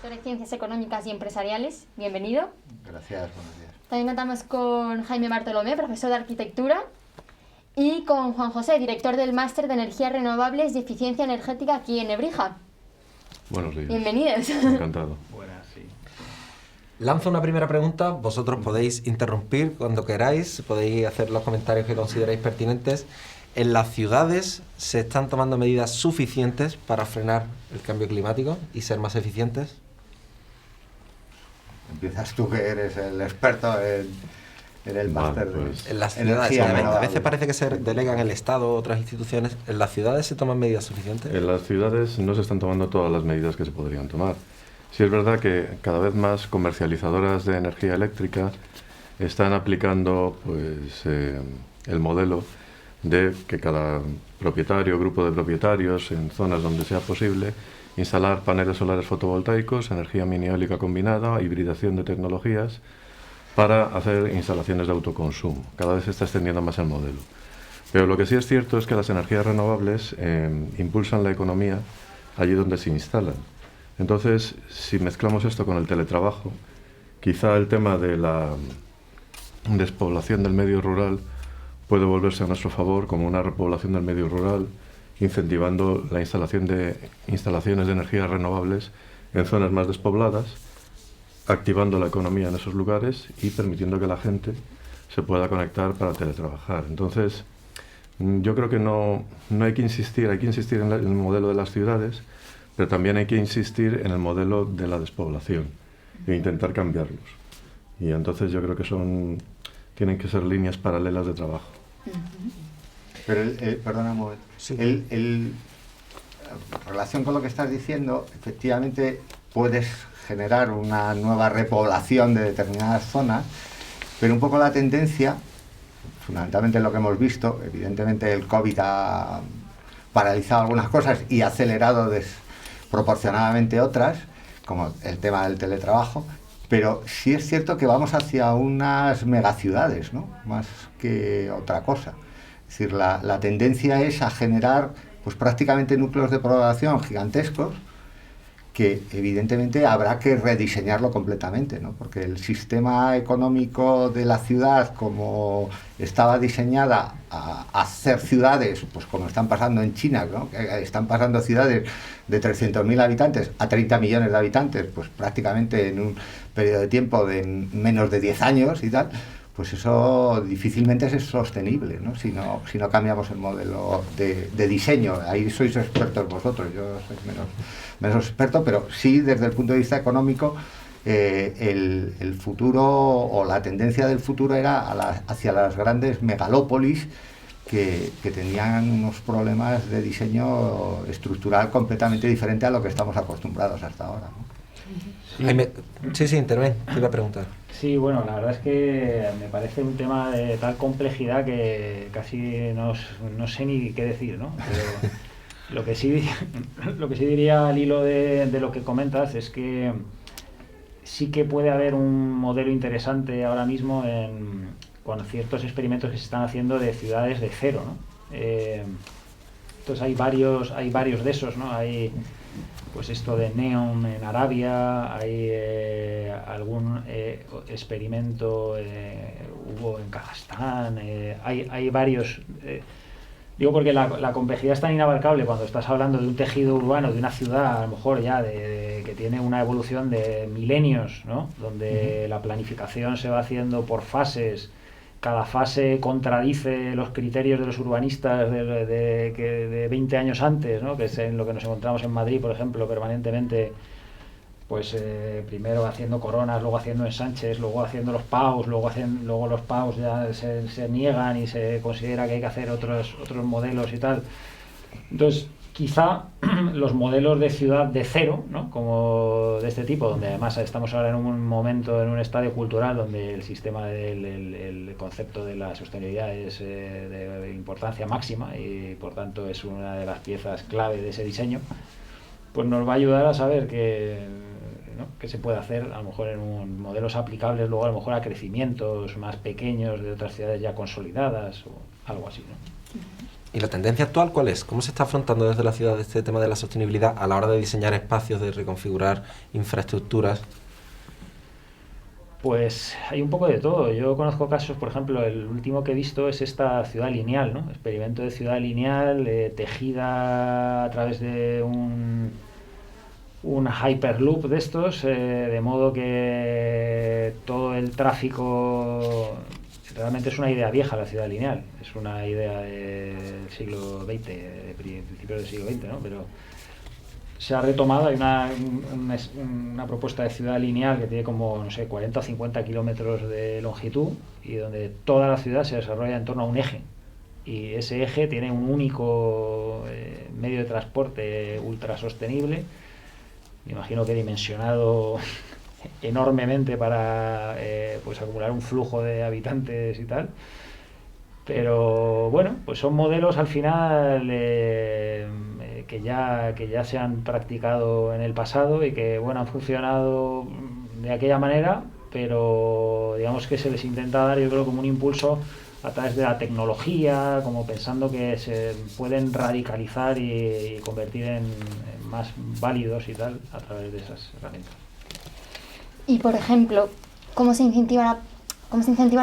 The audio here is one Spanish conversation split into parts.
doctor en Ciencias Económicas y Empresariales. Bienvenido. Gracias, buenos días. También contamos con Jaime Bartolomé, profesor de Arquitectura, y con Juan José, director del Máster de Energías Renovables y Eficiencia Energética aquí en Nebrija. Buenos días. Bienvenidos. Encantado. Buenas, sí. Lanzo una primera pregunta, vosotros podéis interrumpir cuando queráis, podéis hacer los comentarios que consideráis pertinentes. ¿En las ciudades se están tomando medidas suficientes para frenar el cambio climático y ser más eficientes? Empiezas tú, que eres el experto en el máster pues, En las energía ciudades, a renovable. veces parece que se delegan el Estado o otras instituciones. ¿En las ciudades se toman medidas suficientes? En las ciudades no se están tomando todas las medidas que se podrían tomar. Sí es verdad que cada vez más comercializadoras de energía eléctrica están aplicando el modelo de que cada propietario, grupo de propietarios, en zonas donde sea posible, instalar paneles solares fotovoltaicos, energía mini-eólica combinada, hibridación de tecnologías, para hacer instalaciones de autoconsumo. Cada vez se está extendiendo más el modelo. Pero lo que sí es cierto es que las energías renovables impulsan la economía allí donde se instalan. Entonces, si mezclamos esto con el teletrabajo, quizá el tema de la despoblación del medio rural puede volverse a nuestro favor como una repoblación del medio rural, incentivando la instalación de instalaciones de energías renovables en zonas más despobladas, activando la economía en esos lugares y permitiendo que la gente se pueda conectar para teletrabajar. Entonces, yo creo que no hay que insistir en el modelo de las ciudades, pero también hay que insistir en el modelo de la despoblación e intentar cambiarlos. Y entonces yo creo que tienen que ser líneas paralelas de trabajo. Pero, perdona un momento. Sí. En relación con lo que estás diciendo, efectivamente puedes generar una nueva repoblación de determinadas zonas, pero un poco la tendencia, fundamentalmente lo que hemos visto, evidentemente el COVID ha paralizado algunas cosas y ha acelerado desproporcionadamente otras, como el tema del teletrabajo, pero sí es cierto que vamos hacia unas megaciudades, ¿no? Más que otra cosa. Es decir, la tendencia es a generar pues prácticamente núcleos de población gigantescos, que evidentemente habrá que rediseñarlo completamente, ¿no? Porque el sistema económico de la ciudad, como estaba diseñada a hacer ciudades, pues como están pasando en China, ¿no? Que están pasando ciudades de 300.000 habitantes a 30 millones de habitantes, pues prácticamente en un periodo de tiempo de menos de 10 años y tal, pues eso difícilmente es sostenible, ¿no? Si no cambiamos el modelo de diseño. Ahí sois expertos vosotros, yo soy menos experto, pero sí desde el punto de vista económico el futuro o la tendencia del futuro era hacia las grandes megalópolis que tenían unos problemas de diseño estructural completamente diferente a lo que estamos acostumbrados hasta ahora, ¿no? Sí, interven, te iba a preguntar. Sí, bueno, la verdad es que me parece un tema de tal complejidad que casi no sé ni qué decir, ¿no? Pero lo que sí diría al hilo de lo que comentas es que sí que puede haber un modelo interesante ahora mismo con ciertos experimentos que se están haciendo de ciudades de cero, ¿no? Entonces hay varios de esos, ¿no? Hay pues esto de Neom en Arabia, hay algún experimento hubo en Kazajstán, hay varios. Digo porque la complejidad es tan inabarcable cuando estás hablando de un tejido urbano, de una ciudad, a lo mejor ya que tiene una evolución de milenios, ¿no? Donde la planificación se va haciendo por fases. Cada fase contradice los criterios de los urbanistas de 20 años antes, ¿no? Que es en lo que nos encontramos en Madrid, por ejemplo, permanentemente, pues primero haciendo coronas, luego haciendo ensanches, luego haciendo los PAUs, luego los PAUs ya se niegan y se considera que hay que hacer otros modelos y tal. Entonces, quizá los modelos de ciudad de cero, ¿no? Como de este tipo, donde además estamos ahora en un momento, en un estadio cultural donde el sistema el concepto de la sostenibilidad es de importancia máxima y por tanto es una de las piezas clave de ese diseño, pues nos va a ayudar a saber que se puede hacer a lo mejor en modelos aplicables luego a lo mejor a crecimientos más pequeños de otras ciudades ya consolidadas o algo así, ¿no? ¿Y la tendencia actual cuál es? ¿Cómo se está afrontando desde la ciudad este tema de la sostenibilidad a la hora de diseñar espacios, de reconfigurar infraestructuras? Pues hay un poco de todo. Yo conozco casos, por ejemplo, el último que he visto es esta ciudad lineal, ¿no? Experimento de ciudad lineal tejida a través de un hyperloop de estos, de modo que todo el tráfico... Realmente es una idea vieja la ciudad lineal, es una idea del siglo XX, de principios del siglo XX, ¿no? Pero se ha retomado, hay una propuesta de ciudad lineal que tiene como, no sé, 40 o 50 kilómetros de longitud y donde toda la ciudad se desarrolla en torno a un eje. Y ese eje tiene un único medio de transporte ultra sostenible, me imagino que dimensionado enormemente para pues acumular un flujo de habitantes y tal. Pero bueno, pues son modelos al final que ya se han practicado en el pasado y que bueno han funcionado de aquella manera, pero digamos que se les intenta dar, yo creo, como un impulso a través de la tecnología, como pensando que se pueden radicalizar y convertir en más válidos y tal a través de esas herramientas. Y por ejemplo, ¿cómo se incentiva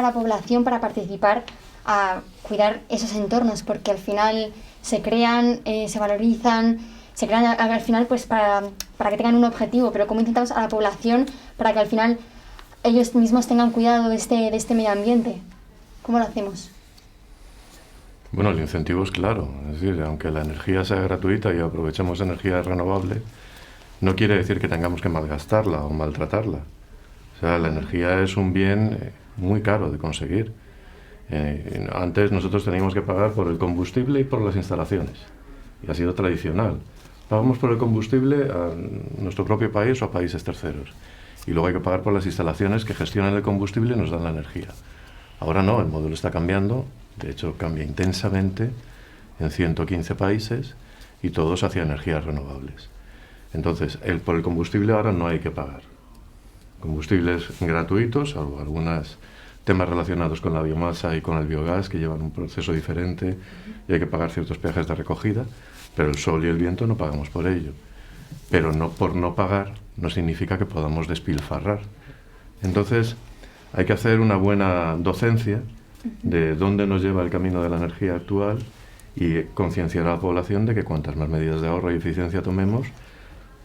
la población para participar a cuidar esos entornos? Porque al final se crean, se valorizan, se crean al final pues para que tengan un objetivo, pero ¿cómo intentamos a la población para que al final ellos mismos tengan cuidado de este medio ambiente? ¿Cómo lo hacemos? Bueno, el incentivo es claro, es decir, aunque la energía sea gratuita y aprovechemos energía renovable, no quiere decir que tengamos que malgastarla o maltratarla. O sea, la energía es un bien muy caro de conseguir. Antes nosotros teníamos que pagar por el combustible y por las instalaciones, y ha sido tradicional. Pagamos por el combustible a nuestro propio país o a países terceros, y luego hay que pagar por las instalaciones que gestionan el combustible y nos dan la energía. Ahora no, el modelo está cambiando, de hecho cambia intensamente en 115 países y todos hacia energías renovables. Entonces, por el combustible ahora no hay que pagar. Combustibles gratuitos, salvo algunos temas relacionados con la biomasa y con el biogás que llevan un proceso diferente y hay que pagar ciertos peajes de recogida, pero el sol y el viento no pagamos por ello. Pero por no pagar no significa que podamos despilfarrar. Entonces, hay que hacer una buena docencia de dónde nos lleva el camino de la energía actual y concienciar a la población de que cuantas más medidas de ahorro y eficiencia tomemos,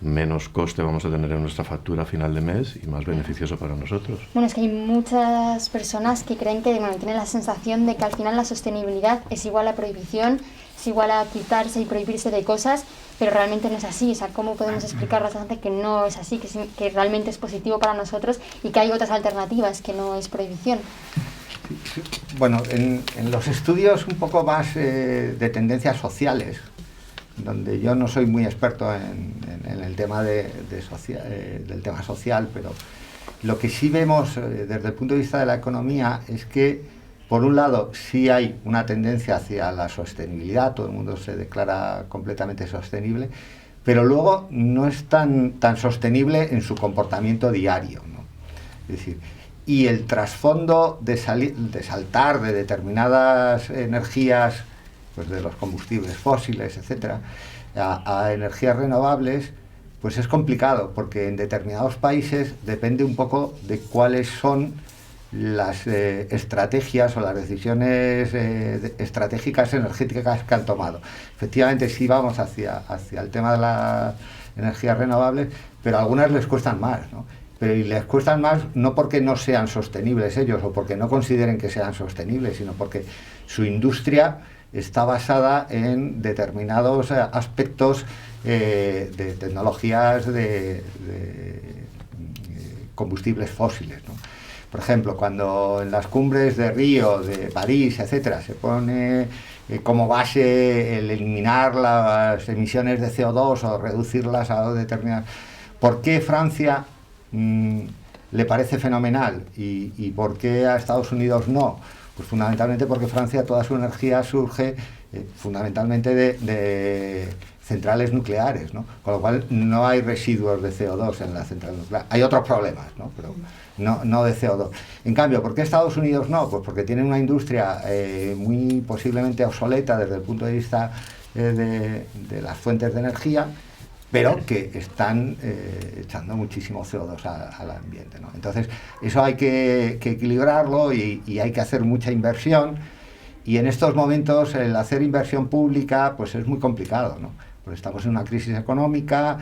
menos coste vamos a tener en nuestra factura a final de mes y más beneficioso para nosotros. Bueno, es que hay muchas personas que creen que, bueno, tienen la sensación de que al final la sostenibilidad es igual a prohibición, es igual a quitarse y prohibirse de cosas, pero realmente no es así. O sea, ¿cómo podemos explicar a la gente que no es así, que realmente es positivo para nosotros y que hay otras alternativas, que no es prohibición? Bueno, en los estudios un poco más de tendencias sociales, donde yo no soy muy experto en el tema del tema social, pero lo que sí vemos desde el punto de vista de la economía es que, por un lado, sí hay una tendencia hacia la sostenibilidad, todo el mundo se declara completamente sostenible, pero luego no es tan sostenible en su comportamiento diario, ¿no? Es decir, y el trasfondo de saltar de determinadas energías, pues de los combustibles fósiles, etcétera, a energías renovables, pues es complicado, porque en determinados países depende un poco de cuáles son las estrategias o las decisiones estratégicas energéticas que han tomado. Efectivamente, sí vamos hacia el tema de las energías renovables, pero a algunas les cuestan más, ¿no? Pero y les cuestan más no porque no sean sostenibles ellos o porque no consideren que sean sostenibles, sino porque su industria está basada en determinados aspectos de tecnologías de combustibles fósiles, ¿no? Por ejemplo, cuando en las cumbres de Río, de París, etcétera, se pone como base el eliminar las emisiones de CO2 o reducirlas a determinadas... ¿Por qué Francia le parece fenomenal y por qué a Estados Unidos no? Pues fundamentalmente porque Francia toda su energía surge fundamentalmente de centrales nucleares, ¿no? Con lo cual no hay residuos de CO2 en la central nuclear. Hay otros problemas, ¿no? Pero no de CO2. En cambio, ¿por qué Estados Unidos no? Pues porque tienen una industria muy posiblemente obsoleta desde el punto de vista de las fuentes de energía, pero que están echando muchísimo CO2 al ambiente, ¿no? Entonces, eso hay que equilibrarlo y hay que hacer mucha inversión, y en estos momentos el hacer inversión pública pues es muy complicado, ¿no? Pues estamos en una crisis económica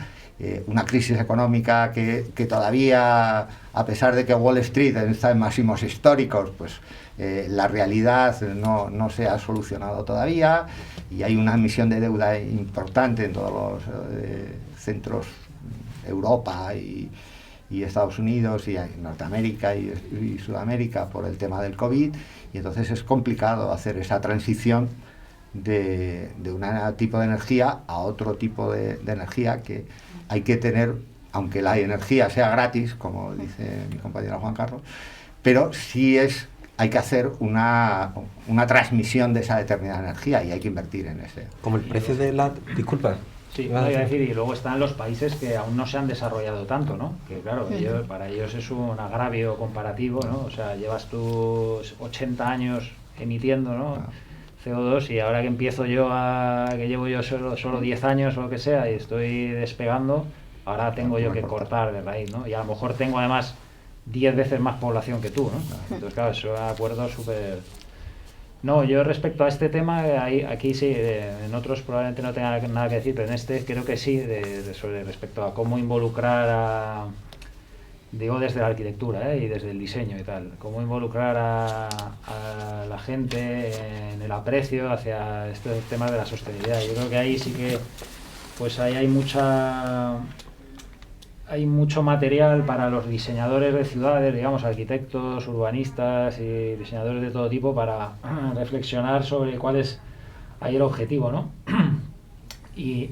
que todavía, a pesar de que Wall Street está en máximos históricos, pues la realidad no se ha solucionado todavía, y hay una emisión de deuda importante en todos los centros, Europa y Estados Unidos y Norteamérica y Sudamérica, por el tema del COVID, y entonces es complicado hacer esa transición de un tipo de energía a otro tipo de energía, que hay que tener, aunque la energía sea gratis, como dice mi compañero Juan Carlos, pero sí hay que hacer una transmisión de esa determinada energía, y hay que invertir en ese. Como el precio de la... Disculpa. Sí, iba a decir, y luego están los países que aún no se han desarrollado tanto, ¿no? Que claro, para ellos es un agravio comparativo, ¿no? O sea, llevas tus 80 años emitiendo, ¿no? CO2, y ahora que empiezo yo que llevo yo solo 10 años o lo que sea, y estoy despegando, ahora tengo yo que cortar de raíz, ¿no? Y a lo mejor tengo además 10 veces más población que tú, ¿no? Entonces, claro, eso es un acuerdo súper... No, yo respecto a este tema, aquí sí, en otros probablemente no tenga nada que decir, pero en este creo que sí, respecto a cómo involucrar digo desde la arquitectura y desde el diseño y tal, cómo involucrar a la gente en el aprecio hacia estos temas de la sostenibilidad. Yo creo que ahí sí que pues ahí hay mucho material para los diseñadores de ciudades, digamos, arquitectos, urbanistas y diseñadores de todo tipo, para reflexionar sobre cuál es ahí el objetivo, ¿no? Y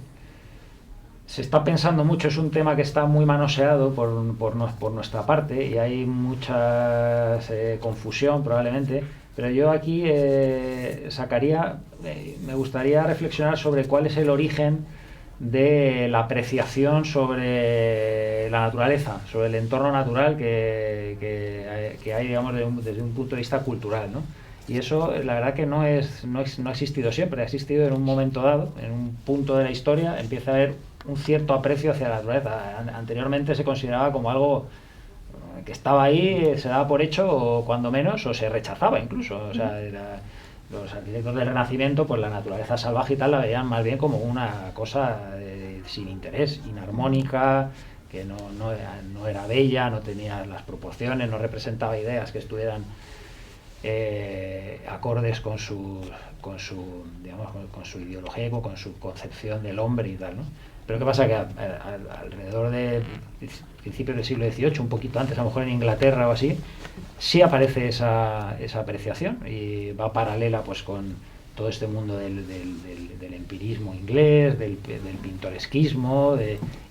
se está pensando mucho, es un tema que está muy manoseado por nuestra parte, y hay mucha confusión probablemente, pero yo aquí me gustaría reflexionar sobre cuál es el origen de la apreciación sobre la naturaleza, sobre el entorno natural que hay, digamos, desde un punto de vista cultural, ¿no? Y eso, la verdad que no ha existido siempre, ha existido en un momento dado, en un punto de la historia, empieza a haber un cierto aprecio hacia la naturaleza. Anteriormente se consideraba como algo que estaba ahí, se daba por hecho, o cuando menos, o se rechazaba incluso. O sea, los arquitectos del Renacimiento, pues la naturaleza salvaje y tal la veían más bien como una cosa sin interés, inarmónica, que no era bella, no tenía las proporciones, no representaba ideas que estuvieran acordes con su ideología, con su concepción del hombre y tal, ¿no? Pero ¿qué pasa? Que alrededor de principios del siglo XVIII, un poquito antes, a lo mejor en Inglaterra o así, sí aparece esa apreciación, y va paralela pues con todo este mundo del empirismo inglés, del pintoresquismo,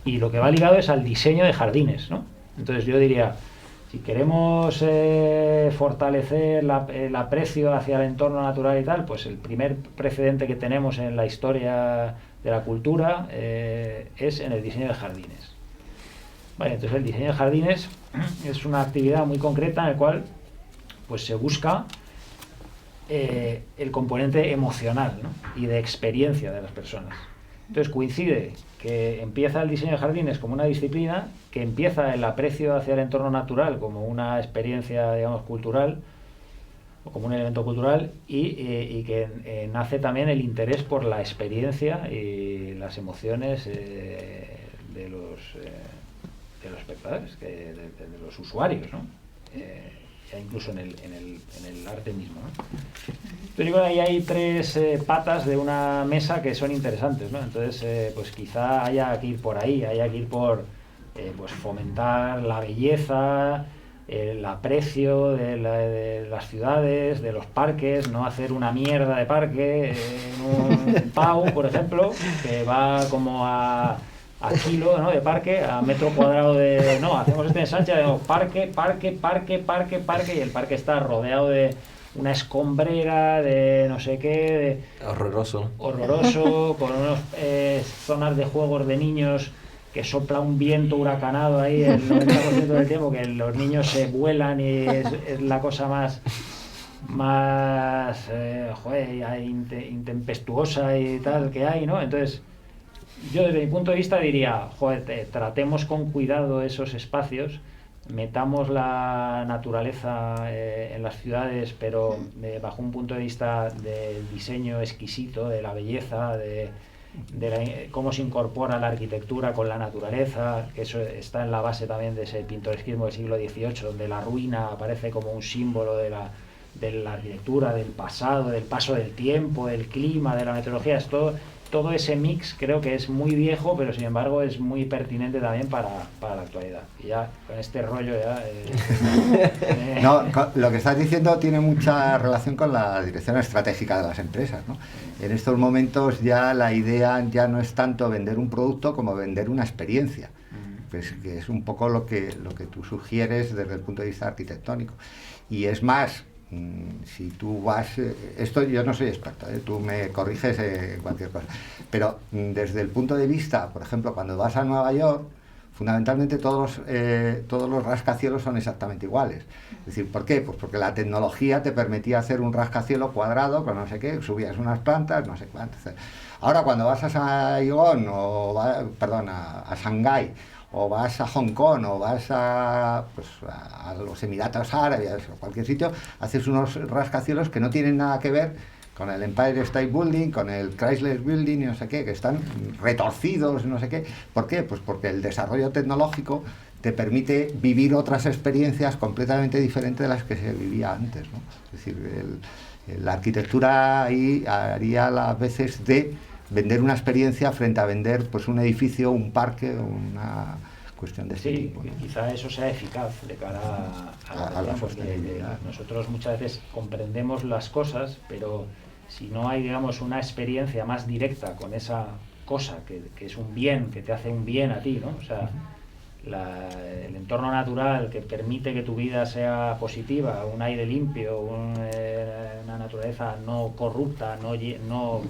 y lo que va ligado es al diseño de jardines, ¿no? Entonces yo diría, si queremos fortalecer el aprecio hacia el entorno natural y tal, pues el primer precedente que tenemos en la historia de la cultura es en el diseño de jardines. Vale, entonces el diseño de jardines es una actividad muy concreta en la cual pues se busca el componente emocional, ¿no? Y de experiencia de las personas. Entonces coincide que empieza el diseño de jardines como una disciplina, que empieza el aprecio hacia el entorno natural como una experiencia, digamos, cultural, o como un elemento cultural, y que nace también el interés por la experiencia y las emociones de los espectadores, de los usuarios, ¿no? Ya incluso en el arte mismo, ¿no? Entonces yo creo que ahí hay tres patas de una mesa que son interesantes, ¿no? Entonces pues quizá haya que ir por ahí, haya que ir por pues fomentar la belleza, el aprecio de las ciudades, de los parques, no hacer una mierda de parque en un Pau, por ejemplo, que va como a kilo, ¿no?, de parque, a metro cuadrado hacemos este ensanche, parque, y el parque está rodeado de una escombrera de no sé qué, Horroroso. horroroso, con unas zonas de juegos de niños que sopla un viento huracanado ahí el 90% del tiempo, que los niños se vuelan y es la cosa más intempestuosa y tal que hay, ¿no? Entonces, yo desde mi punto de vista diría, tratemos con cuidado esos espacios, metamos la naturaleza en las ciudades, pero bajo un punto de vista del diseño exquisito, de la belleza, de cómo se incorpora la arquitectura con la naturaleza, que eso está en la base también de ese pintoresquismo del siglo XVIII, donde la ruina aparece como un símbolo de la arquitectura, del pasado, del paso del tiempo, del clima, de la meteorología. Es todo ese mix creo que es muy viejo, pero sin embargo es muy pertinente también para la actualidad. Y ya con este rollo ya... No, lo que estás diciendo tiene mucha relación con la dirección estratégica de las empresas, ¿no? En estos momentos ya la idea ya no es tanto vender un producto como vender una experiencia, pues, que es un poco lo que tú sugieres desde el punto de vista arquitectónico. Y es más, si tú vas, esto yo no soy experto, tú me corriges en cualquier cosa, pero desde el punto de vista, por ejemplo, cuando vas a Nueva York, fundamentalmente todos los rascacielos son exactamente iguales. Es decir, ¿por qué? Pues porque la tecnología te permitía hacer un rascacielos cuadrado con no sé qué, subías unas plantas, no sé cuántas. Ahora cuando vas a Saigón a Shanghái, o vas a Hong Kong, o vas a los Emiratos Árabes, o cualquier sitio, haces unos rascacielos que no tienen nada que ver con el Empire State Building, con el Chrysler Building, y no sé qué, que están retorcidos, no sé qué. ¿Por qué? Pues porque el desarrollo tecnológico te permite vivir otras experiencias completamente diferentes de las que se vivía antes, ¿no? Es decir, la arquitectura ahí haría las veces de vender una experiencia frente a vender pues un edificio, un parque, una cuestión de este tipo, ¿no? Quizá eso sea eficaz de cara a la sostenibilidad. Nosotros muchas veces comprendemos las cosas, pero si no hay, digamos, una experiencia más directa con esa cosa que es un bien, que te hace un bien a ti, ¿no? O sea, el entorno natural que permite que tu vida sea positiva, un aire limpio, una naturaleza no corrupta, no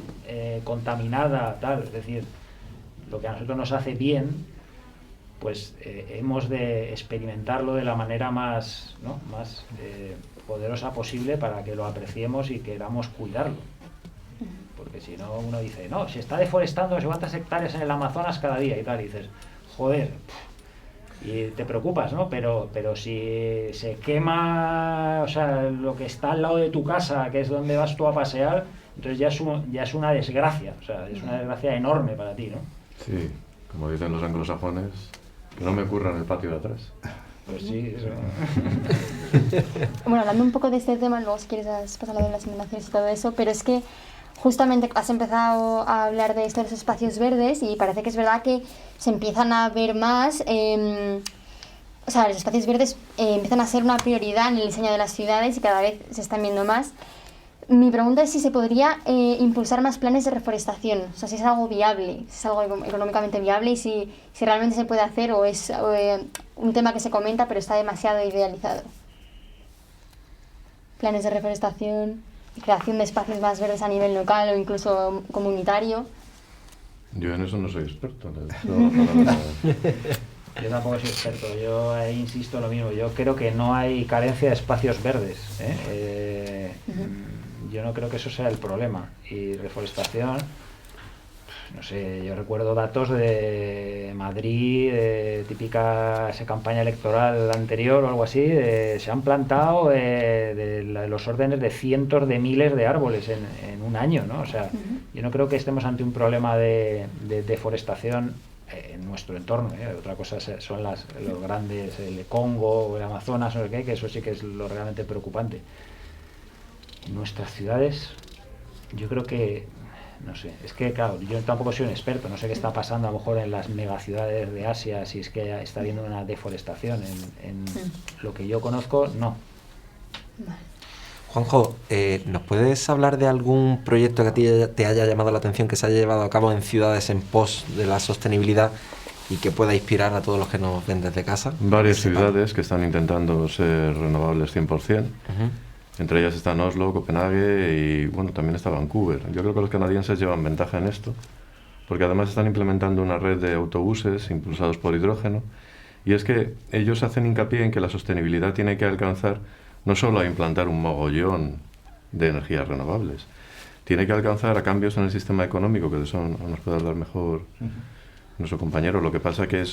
contaminada, tal, es decir, lo que a nosotros nos hace bien, pues hemos de experimentarlo de la manera más poderosa posible para que lo apreciemos y queramos cuidarlo. Porque si no, uno dice, no, se está deforestando no sé cuántas hectáreas en el Amazonas cada día y tal, y dices, joder, y te preocupas, ¿no? Pero si se quema, o sea, lo que está al lado de tu casa, que es donde vas tú a pasear, entonces ya es una desgracia, o sea, es una desgracia enorme para ti, ¿no? Sí, como dicen los anglosajones, que no me ocurra en el patio de atrás. Pues sí, eso. Bueno, hablando un poco de este tema, luego si quieres pasar a lo de las inundaciones y todo eso, pero es que justamente has empezado a hablar de estos espacios verdes y parece que es verdad que se empiezan a ver más, o sea, los espacios verdes empiezan a ser una prioridad en el diseño de las ciudades y cada vez se están viendo más. Mi pregunta es si se podría impulsar más planes de reforestación, o sea, si es algo viable, si es algo económicamente viable y si realmente se puede hacer o es un tema que se comenta pero está demasiado idealizado. Planes de reforestación y creación de espacios más verdes a nivel local o incluso comunitario. Yo en eso no soy experto. Yo tampoco soy experto, yo insisto en lo mismo, yo creo que no hay carencia de espacios verdes, yo no creo que eso sea el problema. Y reforestación, no sé, yo recuerdo datos de Madrid, de típica esa campaña electoral anterior o algo así, se han plantado de los órdenes de cientos de miles de árboles en un año, ¿no? O sea, yo no creo que estemos ante un problema de deforestación en nuestro entorno, Otra cosa son los grandes, el Congo o el Amazonas, no sé qué, que eso sí que es lo realmente preocupante. En nuestras ciudades, yo creo que, no sé, es que claro, yo tampoco soy un experto, no sé qué está pasando a lo mejor en las megaciudades de Asia, si es que está habiendo una deforestación, en lo que yo conozco, no. Juanjo, ¿nos puedes hablar de algún proyecto que a ti te haya llamado la atención, que se haya llevado a cabo en ciudades en pos de la sostenibilidad y que pueda inspirar a todos los que nos ven desde casa? Varias ciudades que están intentando ser renovables 100%. Entre ellas están Oslo, Copenhague y bueno, también está Vancouver. Yo creo que los canadienses llevan ventaja en esto, porque además están implementando una red de autobuses impulsados por hidrógeno, y es que ellos hacen hincapié en que la sostenibilidad tiene que alcanzar no solo a implantar un mogollón de energías renovables, tiene que alcanzar a cambios en el sistema económico, que de eso nos puede hablar mejor nuestro compañero. Lo que pasa que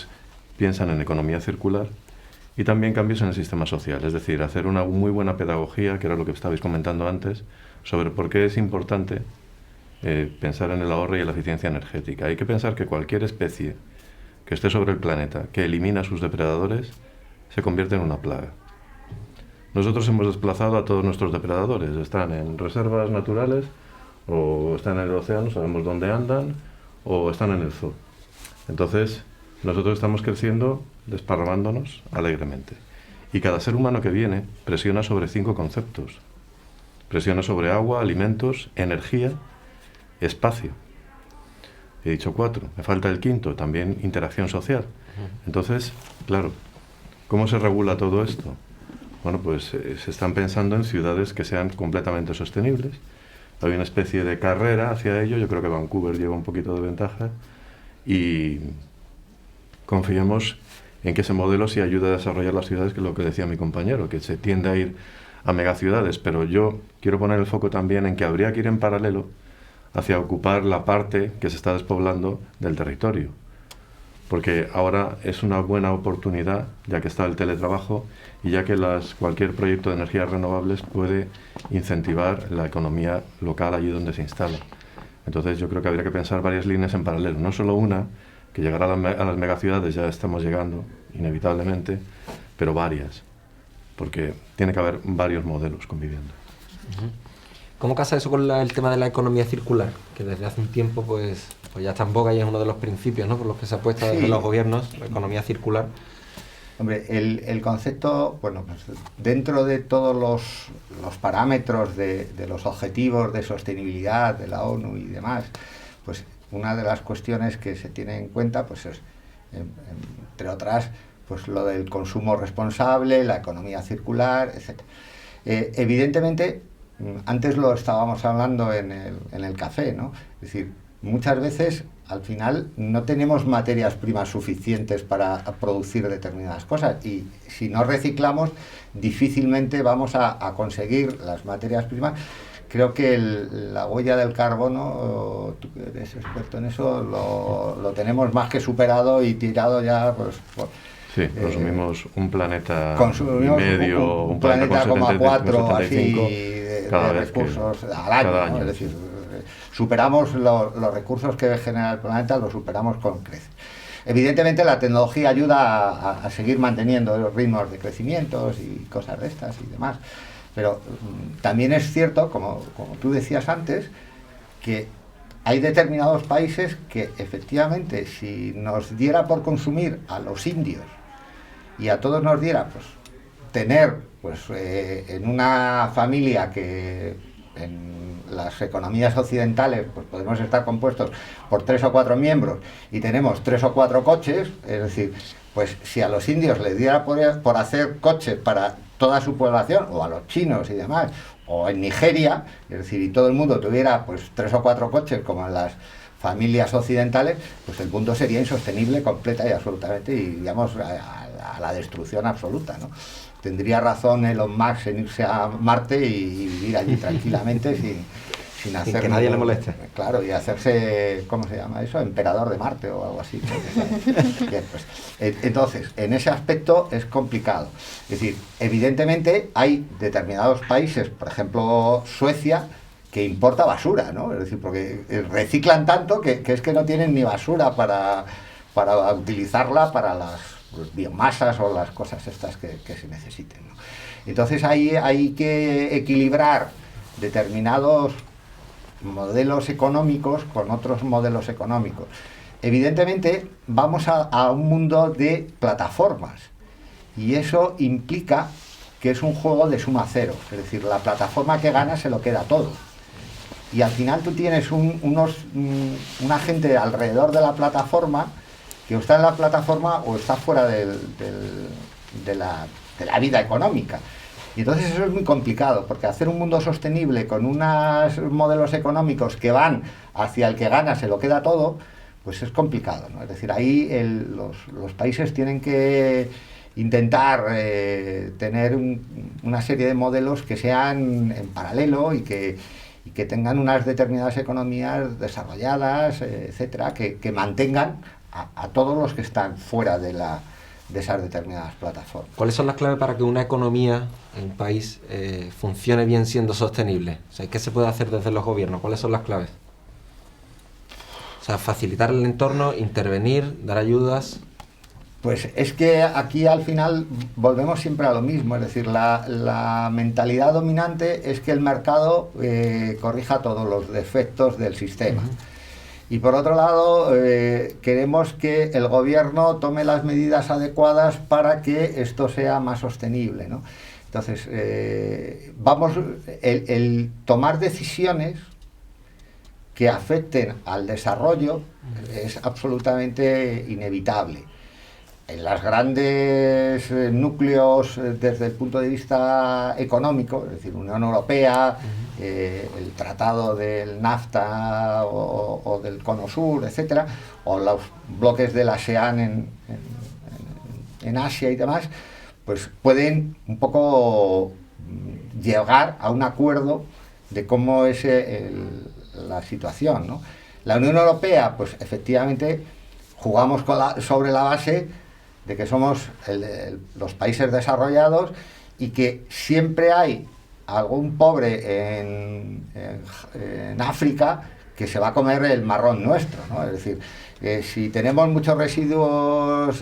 piensan en economía circular y también cambios en el sistema social, es decir, hacer una muy buena pedagogía, que era lo que estabais comentando antes, sobre por qué es importante pensar en el ahorro y en la eficiencia energética. Hay que pensar que cualquier especie que esté sobre el planeta, que elimina a sus depredadores, se convierte en una plaga. Nosotros hemos desplazado a todos nuestros depredadores, están en reservas naturales, o están en el océano, sabemos dónde andan, o están en el zoo. Entonces, nosotros estamos creciendo desparramándonos alegremente. Y cada ser humano que viene presiona sobre 5 conceptos. Presiona sobre agua, alimentos, energía, espacio. He dicho 4, me falta el 5, también interacción social. Entonces, claro, ¿cómo se regula todo esto? Bueno, pues se están pensando en ciudades que sean completamente sostenibles. Hay una especie de carrera hacia ello, yo creo que Vancouver lleva un poquito de ventaja y confiemos en que ese modelo sí ayuda a desarrollar las ciudades, que es lo que decía mi compañero, que se tiende a ir a megaciudades, pero yo quiero poner el foco también en que habría que ir en paralelo hacia ocupar la parte que se está despoblando del territorio, porque ahora es una buena oportunidad, ya que está el teletrabajo y ya que cualquier proyecto de energías renovables puede incentivar la economía local allí donde se instala. Entonces yo creo que habría que pensar varias líneas en paralelo, no solo una, que llegará a las megaciudades, ya estamos llegando inevitablemente, pero varias, porque tiene que haber varios modelos conviviendo. ¿Cómo casa eso con el tema de la economía circular? Que desde hace un tiempo pues ya está en boga y es uno de los principios, ¿no?, por los que se apuesta desde los gobiernos, la economía circular. Hombre, el concepto, bueno, pues dentro de todos los parámetros de los objetivos de sostenibilidad de la ONU y demás, pues una de las cuestiones que se tiene en cuenta, pues es, entre otras, pues lo del consumo responsable, la economía circular, etc. Evidentemente, antes lo estábamos hablando en el café, ¿no? Es decir, muchas veces al final no tenemos materias primas suficientes para producir determinadas cosas y si no reciclamos difícilmente vamos a conseguir las materias primas. Creo que la huella del carbono, tú que eres experto en eso, lo tenemos más que superado y tirado ya, pues... Sí, consumimos un planeta consumimos y medio, un planeta como a 4 así cada de vez recursos al año, ¿no? Es decir, superamos los recursos que genera el planeta, los superamos con creces. Evidentemente la tecnología ayuda a seguir manteniendo los ritmos de crecimientos y cosas de estas y demás, pero también es cierto, como tú decías antes, que hay determinados países que efectivamente si nos diera por consumir a los indios y a todos nos diera pues tener pues en una familia que en las economías occidentales pues podemos estar compuestos por 3 o 4 miembros y tenemos 3 o 4 coches, es decir, pues si a los indios les diera por hacer coches para toda su población, o a los chinos y demás, o en Nigeria, es decir, y todo el mundo tuviera pues 3 o 4 coches como en las familias occidentales, pues el mundo sería insostenible completa y absolutamente, y digamos a la destrucción absoluta, ¿no? Tendría razón Elon Musk en irse a Marte y vivir allí tranquilamente sin hacer... Sin que nadie le moleste. Claro, y hacerse, ¿cómo se llama eso? Emperador de Marte o algo así. Bien, pues, entonces, en ese aspecto es complicado. Es decir, evidentemente hay determinados países, por ejemplo Suecia, que importa basura, ¿no? Es decir, porque reciclan tanto que es que no tienen ni basura para utilizarla para las biomasas o las cosas estas que se necesiten, ¿no? Entonces ahí hay que equilibrar determinados modelos económicos con otros modelos económicos. Evidentemente vamos a un mundo de plataformas y eso implica que es un juego de suma cero, es decir, la plataforma que gana se lo queda todo y al final tú tienes una gente alrededor de la plataforma que o está en la plataforma o está fuera de la vida económica. Y entonces eso es muy complicado, porque hacer un mundo sostenible con unos modelos económicos que van hacia el que gana, se lo queda todo, pues es complicado, ¿no? Es decir, ahí los países tienen que intentar tener una serie de modelos que sean en paralelo y que tengan unas determinadas economías desarrolladas, etcétera, que mantengan a todos los que están fuera de esas determinadas plataformas. ¿Cuáles son las claves para que una economía en un país funcione bien siendo sostenible? O sea, ¿qué se puede hacer desde los gobiernos? ¿Cuáles son las claves? O sea, facilitar el entorno, intervenir, dar ayudas. Pues es que aquí al final volvemos siempre a lo mismo, es decir, la mentalidad dominante es que el mercado corrija todos los defectos del sistema. Y por otro lado, queremos que el gobierno tome las medidas adecuadas para que esto sea más sostenible, ¿no? Entonces, el tomar decisiones que afecten al desarrollo es absolutamente inevitable. En los grandes núcleos desde el punto de vista económico, es decir, Unión Europea, el tratado del NAFTA o del Cono Sur, etcétera, o los bloques de la ASEAN en Asia y demás, pues pueden un poco llegar a un acuerdo de cómo es la situación, ¿no? La Unión Europea, pues efectivamente jugamos sobre la base de que somos los países desarrollados y que siempre hay algún pobre en África que se va a comer el marrón nuestro, ¿no? Es decir, si tenemos muchos residuos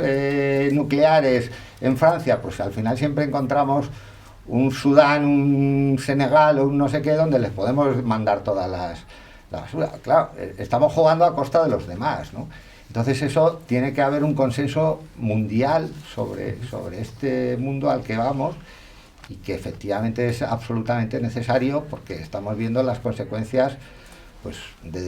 nucleares en Francia, pues al final siempre encontramos un Sudán, un Senegal o un no sé qué, donde les podemos mandar toda la basura. Claro, estamos jugando a costa de los demás, ¿no? Entonces eso tiene que haber un consenso mundial sobre este mundo al que vamos y que efectivamente es absolutamente necesario porque estamos viendo las consecuencias pues, de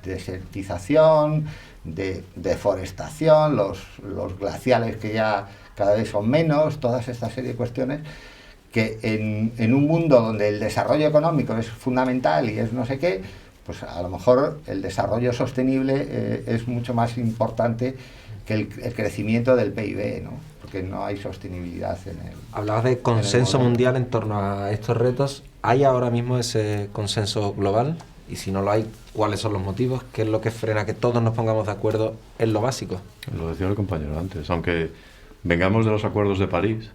desertización, de deforestación, los glaciales que ya cada vez son menos, todas esta serie de cuestiones que en un mundo donde el desarrollo económico es fundamental y es no sé qué, pues a lo mejor el desarrollo sostenible es mucho más importante que el crecimiento del PIB, ¿no? Porque no hay sostenibilidad en el... Hablabas de consenso mundial en torno a estos retos. ¿Hay ahora mismo ese consenso global? Y si no lo hay, ¿cuáles son los motivos? ¿Qué es lo que frena que todos nos pongamos de acuerdo en lo básico? Lo decía el compañero antes, aunque vengamos de los acuerdos de París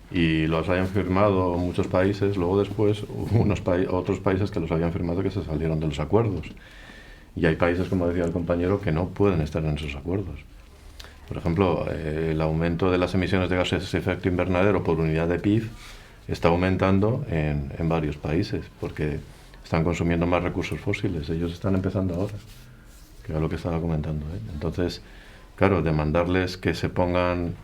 y los hayan firmado muchos países, luego después hubo otros países que los habían firmado que se salieron de los acuerdos. Y hay países, como decía el compañero, que no pueden estar en esos acuerdos. Por ejemplo, el aumento de las emisiones de gases de efecto invernadero por unidad de PIB está aumentando en varios países, porque están consumiendo más recursos fósiles. Ellos están empezando ahora, que era lo que estaba comentando, ¿eh? Entonces, claro, demandarles que se pongan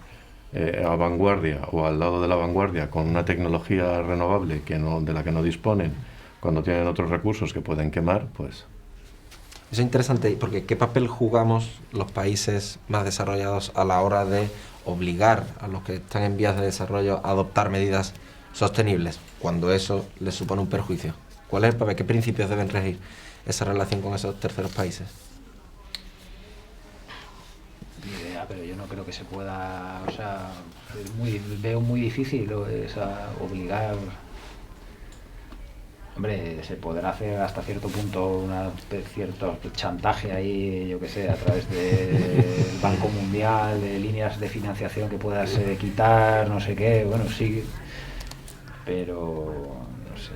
a vanguardia o al lado de la vanguardia con una tecnología renovable de la que no disponen cuando tienen otros recursos que pueden quemar, pues... Eso es interesante, porque ¿qué papel jugamos los países más desarrollados a la hora de obligar a los que están en vías de desarrollo a adoptar medidas sostenibles, cuando eso les supone un perjuicio? ¿Cuál es el papel? ¿Qué principios deben regir esa relación con esos terceros países? Ni idea, pero yo no creo que se pueda, o sea, veo muy difícil obligar. Hombre, se podrá hacer hasta cierto punto cierto chantaje ahí, yo que sé, a través del Banco Mundial, de líneas de financiación que puedas quitar, no sé qué, bueno, sí, pero no sé.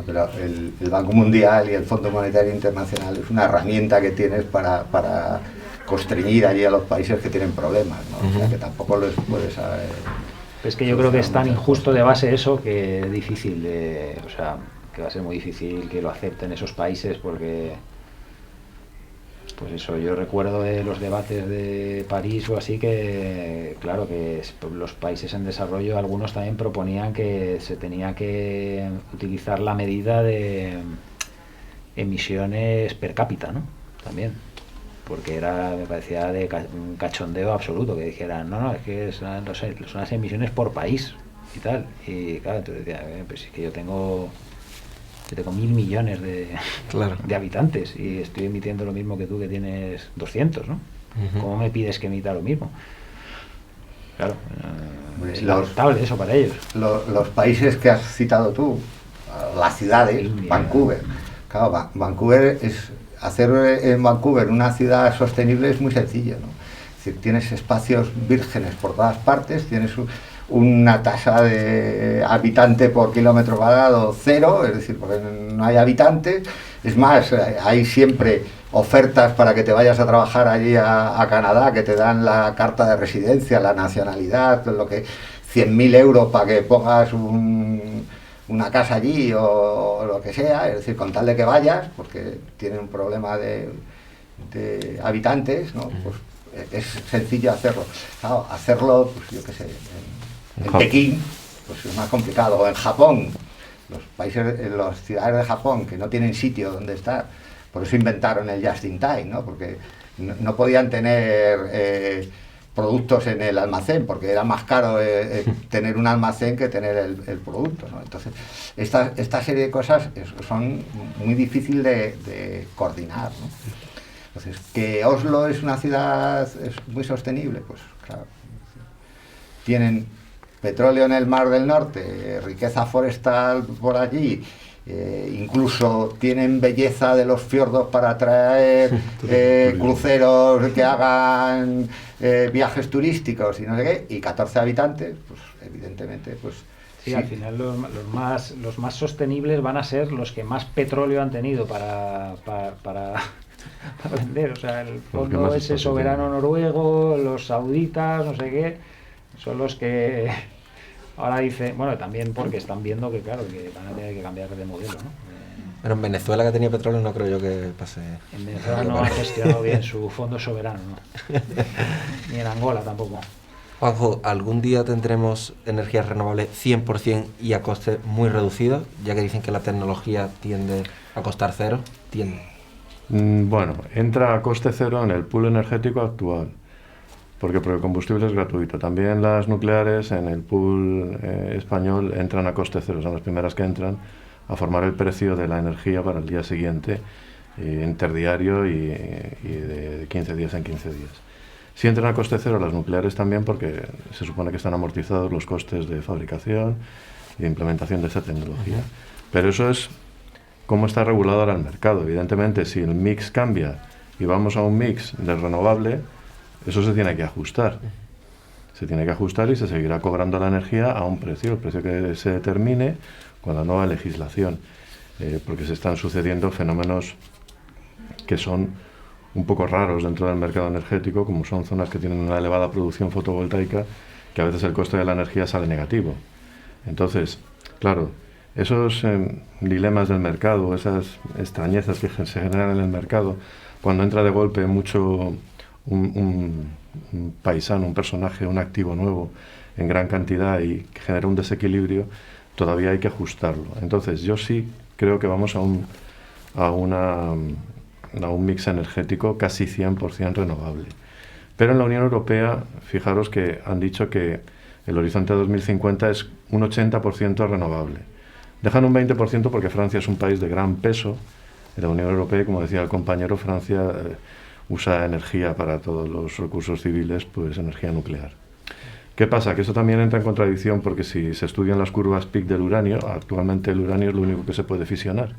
Pero el Banco Mundial y el Fondo Monetario Internacional es una herramienta que tienes para constreñir allí a los países que tienen problemas, ¿no? O sea, que tampoco les puedes... Es que yo creo que es tan injusto de base eso que es difícil o sea, que va a ser muy difícil que lo acepten esos países porque, pues eso, yo recuerdo de los debates de París o así que, claro, que los países en desarrollo, algunos también proponían que se tenía que utilizar la medida de emisiones per cápita, ¿no? También. Porque me parecía de un cachondeo absoluto que dijeran, no, es que son las emisiones por país. y tal. Y claro, entonces decía, pues es que yo tengo 1.000 millones Claro. de habitantes y estoy emitiendo lo mismo que tú, que tienes 200, ¿no? Ujú. ¿Cómo me pides que emita lo mismo? Claro, es Los- lamentable eso para ellos. Los países que has citado tú, las ciudades, India. Vancouver. Claro, Vancouver hacer en Vancouver una ciudad sostenible es muy sencillo, ¿no? Es decir, tienes espacios vírgenes por todas partes, tienes una tasa de habitante por kilómetro cuadrado cero, es decir, porque no hay habitantes. Es más, hay siempre ofertas para que te vayas a trabajar allí a Canadá, que te dan la carta de residencia, la nacionalidad, lo que 100.000 euros para que pongas una casa allí o lo que sea, es decir, con tal de que vayas, porque tienen un problema de habitantes, ¿no? Pues es sencillo hacerlo. Claro, hacerlo, pues yo qué sé, en Pekín, pues es más complicado, o en Japón, las ciudades de Japón que no tienen sitio donde estar, por eso inventaron el Just in Time, ¿no? Porque no podían tener productos en el almacén, porque era más caro tener un almacén que tener el producto, ¿no? Entonces, esta serie de cosas son muy difíciles de coordinar, ¿no? Entonces, que Oslo es una ciudad muy sostenible, pues claro, tienen petróleo en el Mar del Norte, riqueza forestal por allí, incluso tienen belleza de los fiordos para atraer cruceros que hagan viajes turísticos y no sé qué, y 14 habitantes, pues evidentemente, pues Sí, al final los más sostenibles van a ser los que más petróleo han tenido para vender. O sea, el fondo ese soberano noruego, los sauditas, no sé qué, son los que ahora dicen, bueno, también porque están viendo que, claro, que van a tener que cambiar de modelo, ¿no? Pero en Venezuela, que tenía petróleo, no creo yo que pase. En Venezuela no ha gestionado bien su fondo soberano, ¿no? Ni en Angola tampoco. Juanjo, ¿algún día tendremos energías renovables 100% y a coste muy reducido? Ya que dicen que la tecnología tiende a costar cero. Tiende. Bueno, entra a coste cero en el pool energético actual, porque el combustible es gratuito. También las nucleares en el pool español entran a coste cero, son las primeras que entran a formar el precio de la energía para el día siguiente, interdiario y de 15 días en 15 días. Si entran a coste cero las nucleares también, porque se supone que están amortizados los costes de fabricación y de implementación de esa tecnología. Pero eso es cómo está regulado ahora el mercado. Evidentemente, si el mix cambia y vamos a un mix de renovable, eso se tiene que ajustar. Se tiene que ajustar y se seguirá cobrando la energía a un precio, el precio que se determine con la nueva legislación, porque se están sucediendo fenómenos que son un poco raros dentro del mercado energético, como son zonas que tienen una elevada producción fotovoltaica, que a veces el coste de la energía sale negativo. Entonces, claro, esos dilemas del mercado, esas extrañezas que se generan en el mercado, cuando entra de golpe mucho un paisano, un personaje, un activo nuevo en gran cantidad y genera un desequilibrio, todavía hay que ajustarlo. Entonces, yo sí creo que vamos a un mix energético casi 100% renovable. Pero en la Unión Europea, fijaros que han dicho que el horizonte de 2050 es un 80% renovable. Dejan un 20% porque Francia es un país de gran peso en la Unión Europea y, como decía el compañero, Francia usa energía para todos los recursos civiles, pues energía nuclear. ¿Qué pasa? Que eso también entra en contradicción porque si se estudian las curvas PIC del uranio, actualmente el uranio es lo único que se puede fisionar.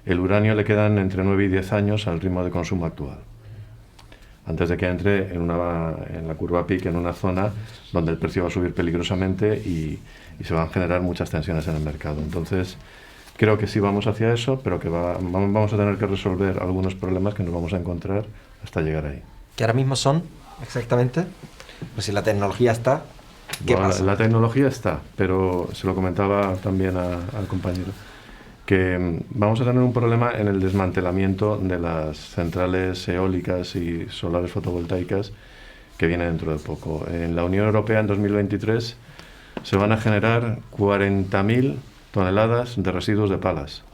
El uranio le quedan entre 9 y 10 años al ritmo de consumo actual, antes de que entre en la curva PIC en una zona donde el precio va a subir peligrosamente y se van a generar muchas tensiones en el mercado. Entonces, creo que sí vamos hacia eso, pero que vamos a tener que resolver algunos problemas que nos vamos a encontrar hasta llegar ahí. ¿Qué ahora mismo son exactamente? Pues si la tecnología está, ¿qué pasa? La tecnología está, pero se lo comentaba también al compañero, que vamos a tener un problema en el desmantelamiento de las centrales eólicas y solares fotovoltaicas que viene dentro de poco. En la Unión Europea en 2023 se van a generar 40.000 toneladas de residuos de palas.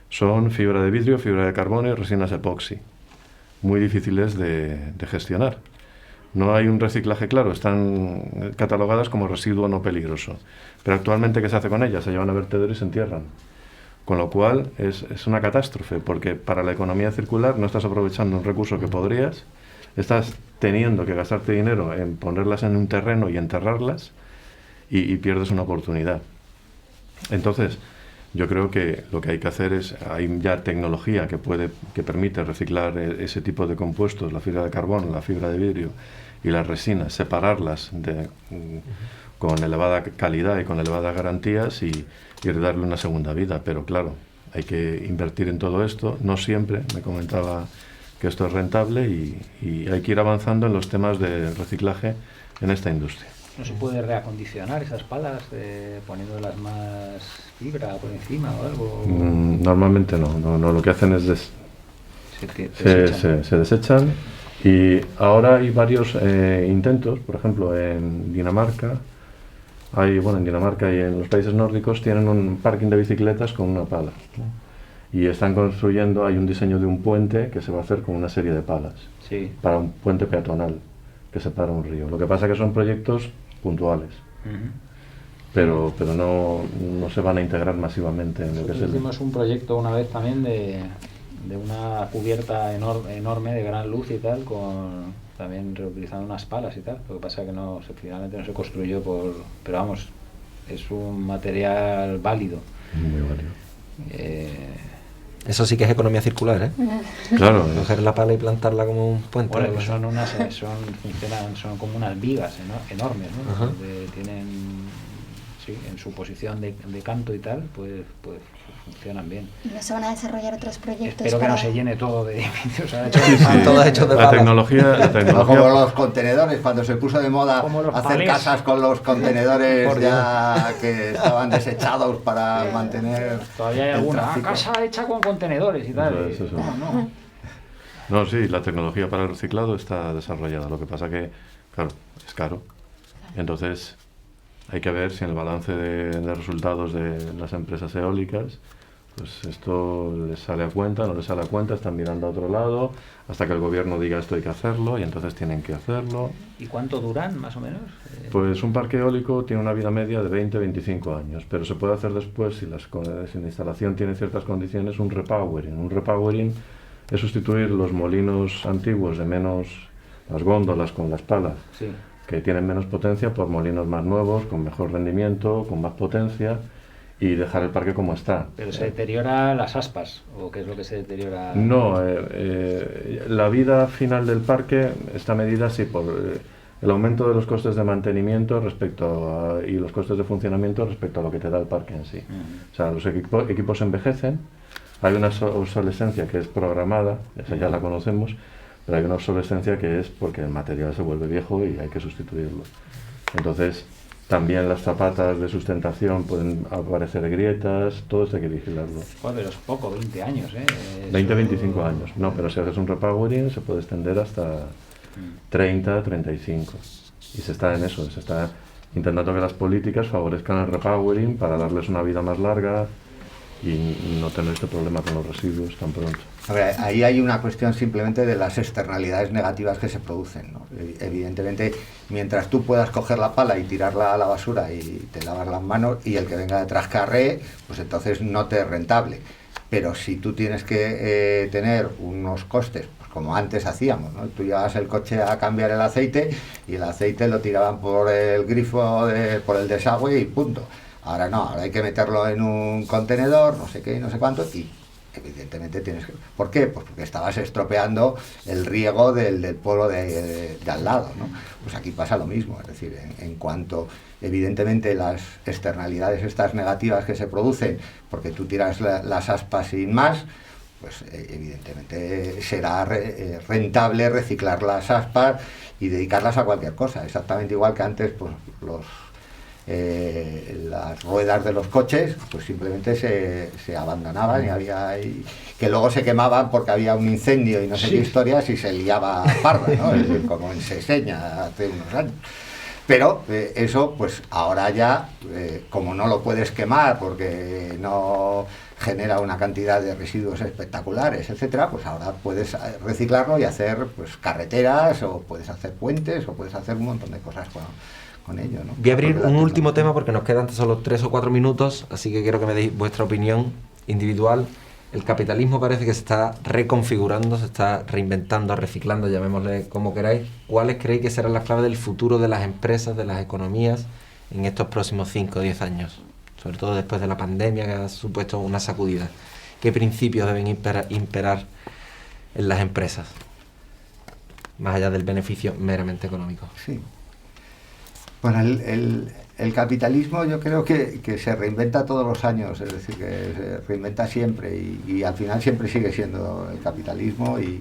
Son fibra de vidrio, fibra de carbono y resinas epoxi, muy difíciles de gestionar, No hay un reciclaje claro, están catalogadas como residuo no peligroso. Pero actualmente, ¿qué se hace con ellas? Se llevan a vertedero y se entierran. Con lo cual es una catástrofe, porque para la economía circular no estás aprovechando un recurso que podrías, estás teniendo que gastarte dinero en ponerlas en un terreno y enterrarlas, y pierdes una oportunidad. Entonces, yo creo que lo que hay que hacer es, hay ya tecnología que permite reciclar ese tipo de compuestos, la fibra de carbono, la fibra de vidrio y las resinas, separarlas con elevada calidad y con elevadas garantías y darle una segunda vida. Pero claro, hay que invertir en todo esto. No siempre, me comentaba que esto es rentable, y hay que ir avanzando en los temas de reciclaje en esta industria. ¿No se puede reacondicionar esas palas poniéndolas más fibra por encima o algo? Normalmente no, lo que hacen es se desechan, y ahora hay varios intentos. Por ejemplo, en Dinamarca en Dinamarca y en los países nórdicos tienen un parking de bicicletas con una pala, ¿no? Y están construyendo, hay un diseño de un puente que se va a hacer con una serie de palas, sí, para un puente peatonal que separa un río. Lo que pasa es que son proyectos puntuales, pero no se van a integrar masivamente en lo que es el... Hicimos un proyecto una vez también de una cubierta enorme de gran luz y tal, también reutilizando unas palas y tal. Lo que pasa es que finalmente no se construyó pero vamos, es un material válido. Muy válido. Eso sí que es economía circular, ¿eh? Claro. Coger la pala y plantarla como un puente. Bueno, que son como unas vigas enormes, ¿no? Donde tienen, sí, en su posición de canto y tal, pues funcionan bien. ¿Y no se van a desarrollar otros proyectos? Espero que no se llene todo de edificios. Todos hechos de la tecnología como los contenedores, cuando se puso de moda hacer palés. casas con los contenedores ya que estaban desechados para mantener. Todavía hay alguna casa hecha con contenedores y tal. Eso. No, sí, la tecnología para el reciclado está desarrollada. Lo que pasa que, claro, es caro. Entonces, hay que ver si en el balance de resultados de las empresas eólicas, pues esto les sale a cuenta, no les sale a cuenta, están mirando a otro lado, hasta que el gobierno diga esto hay que hacerlo, y entonces tienen que hacerlo. ¿Y cuánto duran, más o menos? Pues un parque eólico tiene una vida media de 20-25 años, pero se puede hacer después, si la instalación tiene ciertas condiciones, un repowering. Un repowering es sustituir los molinos antiguos las góndolas con las palas, sí, que tienen menos potencia, por molinos más nuevos, con mejor rendimiento, con más potencia, y dejar el parque como está. ¿Pero se deteriora las aspas? ¿O qué es lo que se deteriora? No, la vida final del parque está medida así por el aumento de los costes de mantenimiento y los costes de funcionamiento respecto a lo que te da el parque en sí. O sea, los equipos envejecen, hay una obsolescencia que es programada, esa ya la conocemos, pero hay una obsolescencia que es porque el material se vuelve viejo y hay que sustituirlo. Entonces, también las zapatas de sustentación pueden aparecer grietas, todo esto hay que vigilarlo. Joder, pero es poco, 20 años, ¿eh? 20-25 años. No, pero si haces un repowering se puede extender hasta 30-35. Y se está en eso, se está intentando que las políticas favorezcan el repowering para darles una vida más larga y no tener este problema con los residuos tan pronto. A ver, ahí hay una cuestión simplemente de las externalidades negativas que se producen, ¿no? Evidentemente, mientras tú puedas coger la pala y tirarla a la basura y te lavas las manos y el que venga detrás carree, pues entonces no te es rentable. Pero si tú tienes que tener unos costes, pues como antes hacíamos, ¿no? Tú llevabas el coche a cambiar el aceite y el aceite lo tiraban por el grifo, por el desagüe y punto. Ahora no, ahora hay que meterlo en un contenedor, no sé qué, no sé cuánto, y evidentemente tienes que... ¿Por qué? Pues porque estabas estropeando el riego del pueblo de al lado, ¿no? Pues aquí pasa lo mismo, es decir, en cuanto evidentemente las externalidades estas negativas que se producen porque tú tiras las aspas sin más, pues evidentemente será rentable reciclar las aspas y dedicarlas a cualquier cosa, exactamente igual que antes, pues las ruedas de los coches pues simplemente se abandonaban y que luego se quemaban porque había un incendio y no sé qué historias y se liaba parda, ¿no? Es decir, como en Seseña hace unos años. Pero eso, pues ahora ya, como no lo puedes quemar porque no genera una cantidad de residuos espectaculares, etcétera, pues ahora puedes reciclarlo y hacer pues carreteras, o puedes hacer puentes, o puedes hacer un montón de cosas con ello, ¿no? Voy a abrir un último tema porque nos quedan solo 3 o 4 minutos, así que quiero que me deis vuestra opinión individual. El capitalismo parece que se está reconfigurando, se está reinventando, reciclando, llamémosle como queráis. ¿Cuáles creéis que serán las claves del futuro de las empresas, de las economías en estos próximos 5 o 10 años? Sobre todo después de la pandemia, que ha supuesto una sacudida. ¿Qué principios deben imperar en las empresas? Más allá del beneficio meramente económico. Sí. Bueno, el capitalismo yo creo que se reinventa todos los años, es decir, que se reinventa siempre y al final siempre sigue siendo el capitalismo y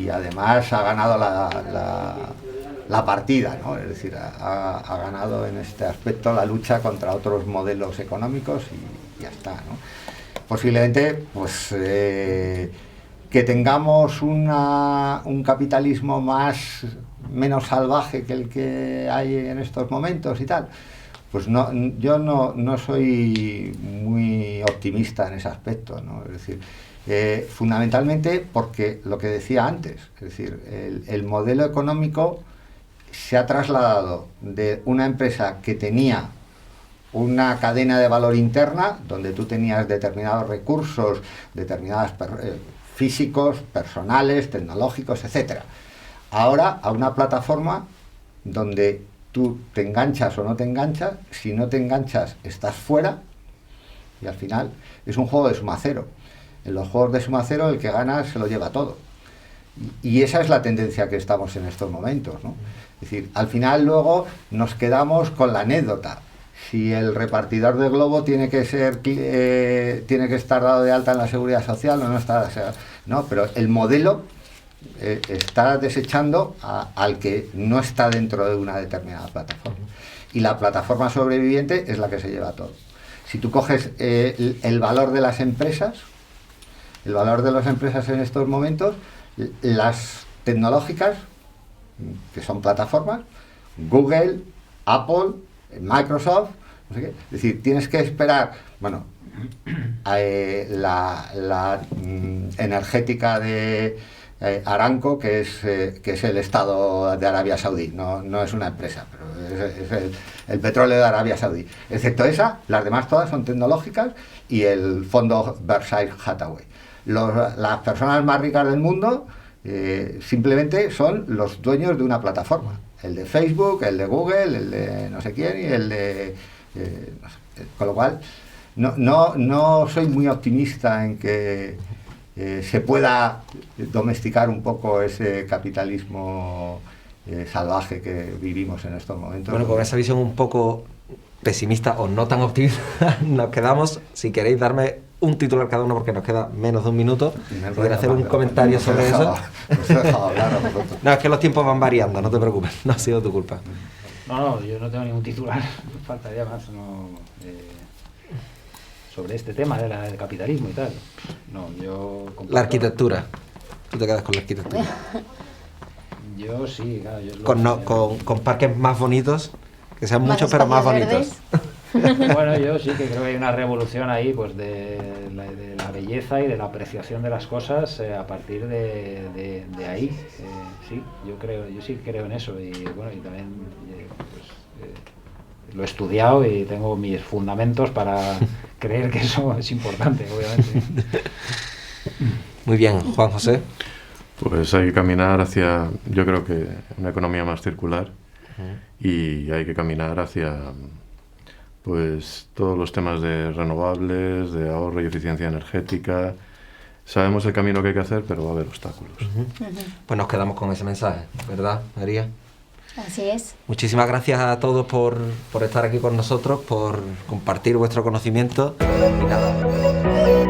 además ha ganado la partida, ¿no? Es decir, ha ganado en este aspecto la lucha contra otros modelos económicos y ya está, ¿no? Posiblemente, pues, que tengamos un capitalismo menos salvaje que el que hay en estos momentos y tal, pues yo no soy muy optimista en ese aspecto, ¿no? Es decir, fundamentalmente porque lo que decía antes, es decir, el modelo económico se ha trasladado de una empresa que tenía una cadena de valor interna, donde tú tenías determinados recursos, determinados físicos, personales, tecnológicos, etcétera, ahora a una plataforma donde tú te enganchas o no te enganchas. Si no te enganchas, estás fuera, y al final es un juego de suma cero. En los juegos de suma cero el que gana se lo lleva todo. Y esa es la tendencia que estamos en estos momentos, ¿no? Es decir, al final luego nos quedamos con la anécdota. Si el repartidor de globo tiene que estar dado de alta en la seguridad social o no está, o sea, no, pero el modelo está desechando al que no está dentro de una determinada plataforma. Y la plataforma sobreviviente es la que se lleva todo. Si tú coges el valor de las empresas, en estos momentos, las tecnológicas, que son plataformas, Google, Apple, Microsoft, no sé qué. Es decir, tienes que esperar, bueno, la energética de Aramco, que es el Estado de Arabia Saudí, no es una empresa, pero es el petróleo de Arabia Saudí. Excepto esa, las demás todas son tecnológicas y el fondo Berkshire Hathaway. Las personas más ricas del mundo simplemente son los dueños de una plataforma. El de Facebook, el de Google, el de no sé quién y el de... no sé. Con lo cual, no soy muy optimista en que se pueda domesticar un poco ese capitalismo salvaje que vivimos en estos momentos. Bueno, con esa visión un poco pesimista o no tan optimista, nos quedamos. Si queréis darme un titular cada uno, porque nos queda menos de un minuto, quiero hacer un comentario sobre eso. No, es que los tiempos van variando, no te preocupes, no ha sido tu culpa. No, yo no tengo ningún titular, faltaría más sobre este tema del capitalismo y tal. No, yo... La arquitectura, tú te quedas con la arquitectura. Yo sí, claro. Con parques más bonitos, que sean muchos pero más bonitos. Bueno, yo sí que creo que hay una revolución ahí, pues de la belleza y de la apreciación de las cosas a partir de ahí. Sí, yo sí creo en eso y bueno, y también lo he estudiado y tengo mis fundamentos para creer que eso es importante, obviamente. Muy bien, Juan José. Pues hay que caminar hacia, yo creo que una economía más circular y hay que caminar hacia pues todos los temas de renovables, de ahorro y eficiencia energética. Sabemos el camino que hay que hacer, pero va a haber obstáculos. Pues nos quedamos con ese mensaje, ¿verdad, María? Así es. Muchísimas gracias a todos por estar aquí con nosotros, por compartir vuestro conocimiento y nada.